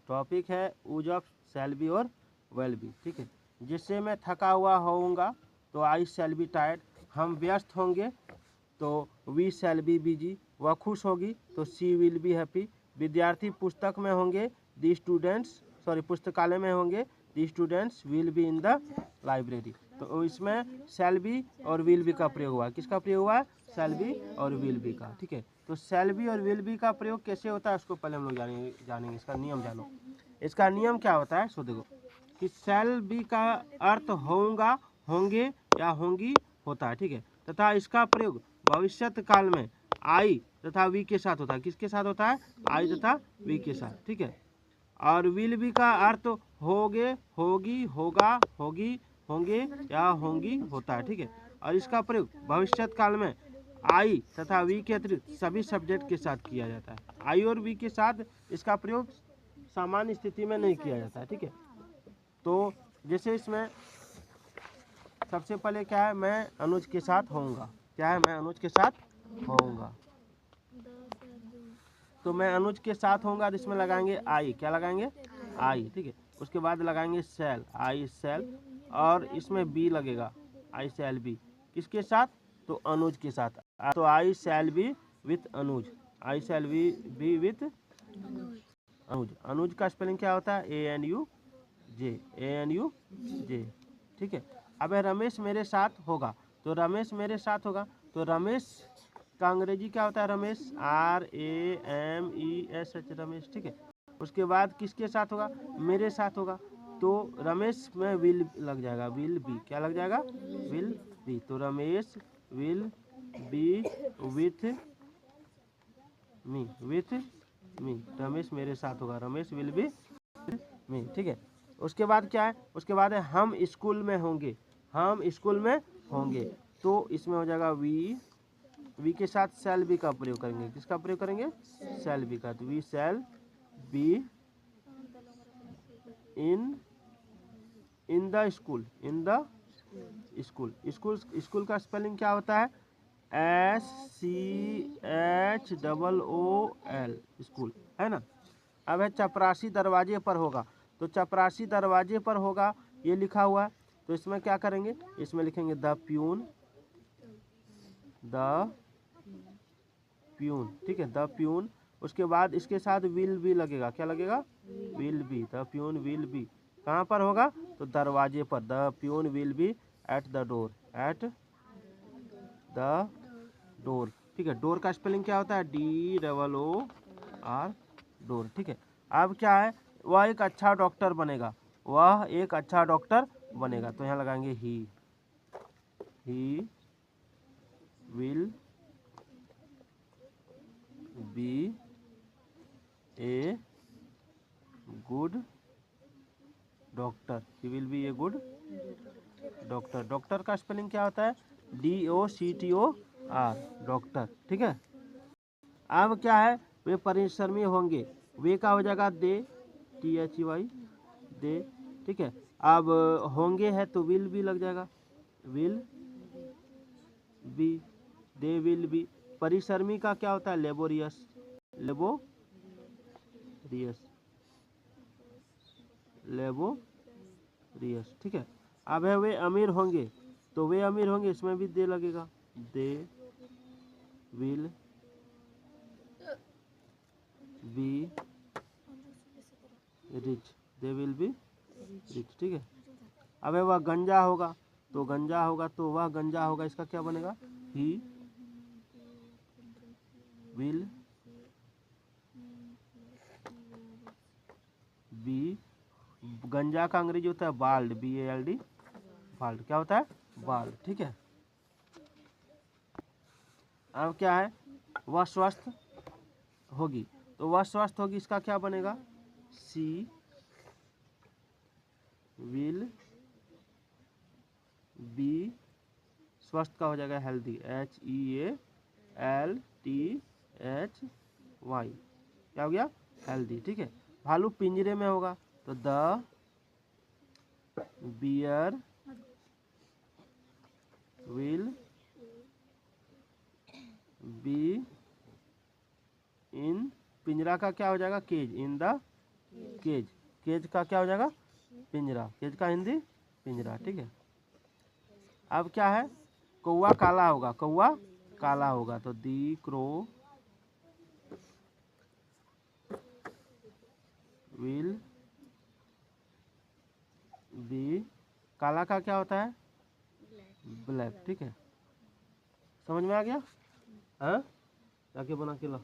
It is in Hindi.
टॉपिक है वुज ऑफ शैल बी और वेल बी, ठीक है। जिससे मैं थका हुआ होऊंगा तो आई शैल बी टायर्ड, हम व्यस्त होंगे तो वी शैल बी बिजी, वह खुश होगी तो शी विल बी हैप्पी, विद्यार्थी पुस्तक में होंगे दी स्टूडेंट्स पुस्तकालय में होंगे the students will be in the library. तो इसमें शैल बी और विल बी का प्रयोग हुआ है। किसका प्रयोग हुआ है? शैल बी और विल बी का, ठीक है। तो शैल बी और विल बी का प्रयोग कैसे होता है उसको पहले हम लोग जानेंगे। इसका नियम जानो। इसका नियम क्या होता है सो देखो कि शैल बी का अर्थ होऊंगा, होंगे या होंगी होता है, ठीक है। तथा इसका प्रयोग भविष्यत काल में आई तथा वी के साथ होता है। किसके साथ होता है? आई तथा वी के साथ, ठीक है। और विल बी का अर्थ होगे, होगी, होगा, होगी, होंगे या होंगी होता है, ठीक है। और इसका प्रयोग भविष्यत काल में आई तथा वी के अतिरिक्त सभी सब्जेक्ट के साथ किया जाता है। आई और वी के साथ इसका प्रयोग सामान्य स्थिति में नहीं किया जाता है, ठीक है। तो जैसे इसमें सबसे पहले क्या है? मैं अनुज के साथ होऊंगा। क्या है? मैं अनुज के साथ होऊंगा। तो मैं अनुज के साथ होऊंगा तो इसमें लगाएंगे आई। क्या लगाएंगे? आई, ठीक है। उसके बाद लगाएंगे शैल, आई शैल, और इसमें बी लगेगा, आई शैल बी। किसके साथ? तो अनुज के साथ। तो I shall be with Anuj, I shall be with Anuj. Anuj का स्पेलिंग क्या होता है? ANUJ, ANUJ, ठीक है। अब रमेश मेरे साथ होगा, तो रमेश मेरे साथ होगा तो रमेश का अंग्रेजी क्या होता है? रमेश, RAMESH, रमेश, ठीक है। उसके बाद किसके साथ होगा? मेरे साथ होगा, तो रमेश में विल लग जाएगा, विल बी। क्या लग जाएगा? Will be. तो Ramesh will be with me, with me. Ramesh मेरे साथ होगा, रमेश विल बी मी, ठीक है। उसके बाद क्या है? उसके बाद है हम स्कूल में होंगे, हम स्कूल में होंगे। तो इसमें हो जाएगा वी के साथ शैल बी का प्रयोग करेंगे। किसका प्रयोग करेंगे? शैल बी का। तो we shall be in the school, in the school. School का स्पेलिंग क्या होता है? SCHOOL, स्कूल, है ना। अब है चपरासी दरवाजे पर होगा, तो चपरासी दरवाजे पर होगा ये लिखा हुआ है, तो इसमें क्या करेंगे? इसमें लिखेंगे द प्यून, ठीक है, द प्यून। उसके बाद इसके साथ विल बी लगेगा। क्या लगेगा? Will be. The peon will be कहाँ पर होगा? तो दरवाजे पर। The peon will be at the door, at the door, ठीक है। डोर का स्पेलिंग क्या होता है? DOOR, डोर, ठीक है। अब क्या है? वह एक अच्छा डॉक्टर बनेगा, वह एक अच्छा डॉक्टर बनेगा, तो यहाँ लगाएंगे he will be a good doctor, he will be a good doctor. Doctor का स्पेलिंग क्या होता है? DOCTOR, डॉक्टर, ठीक है। अब क्या है? वे परिश्रमी होंगे, वे का हो जाएगा दे, THEY, दे, ठीक है। अब होंगे है तो विल भी लग जाएगा, will B, they will be. परिश्रमी का क्या होता है? लेबोरियस, लेबोरियस, ठीक है। अब है वे अमीर होंगे, तो वे अमीर होंगे, इसमें भी दे लगेगा, they will be rich, they will be rich, ठीक है। अब है वह गंजा होगा, तो गंजा होगा तो वह गंजा होगा, इसका क्या बनेगा? ही विल बी, गंजा का अंग्रेजी होता है बाल्ड, BALD, बाल्ड। क्या होता है? बाल्ड, ठीक है। अब क्या है? वह स्वस्थ होगी, तो वह स्वस्थ होगी, इसका क्या बनेगा? सी विल बी, स्वस्थ का हो जाएगा हेल्दी, HEALTHY, क्या हो गया? हेल्दी, ठीक है। भालू पिंजरे में होगा, तो the bear will be in, पिंजरा का क्या हो जाएगा? Cage, in the cage. Cage का क्या हो जाएगा? पिंजरा। केज का हिंदी पिंजरा। ठीक है। अब क्या है? कौवा काला होगा, कौवा काला होगा तो दी क्रो विल बी। काला का क्या होता है? ब्लैक। ठीक है, समझ में आ गया? हाँ, जाके बना के ला।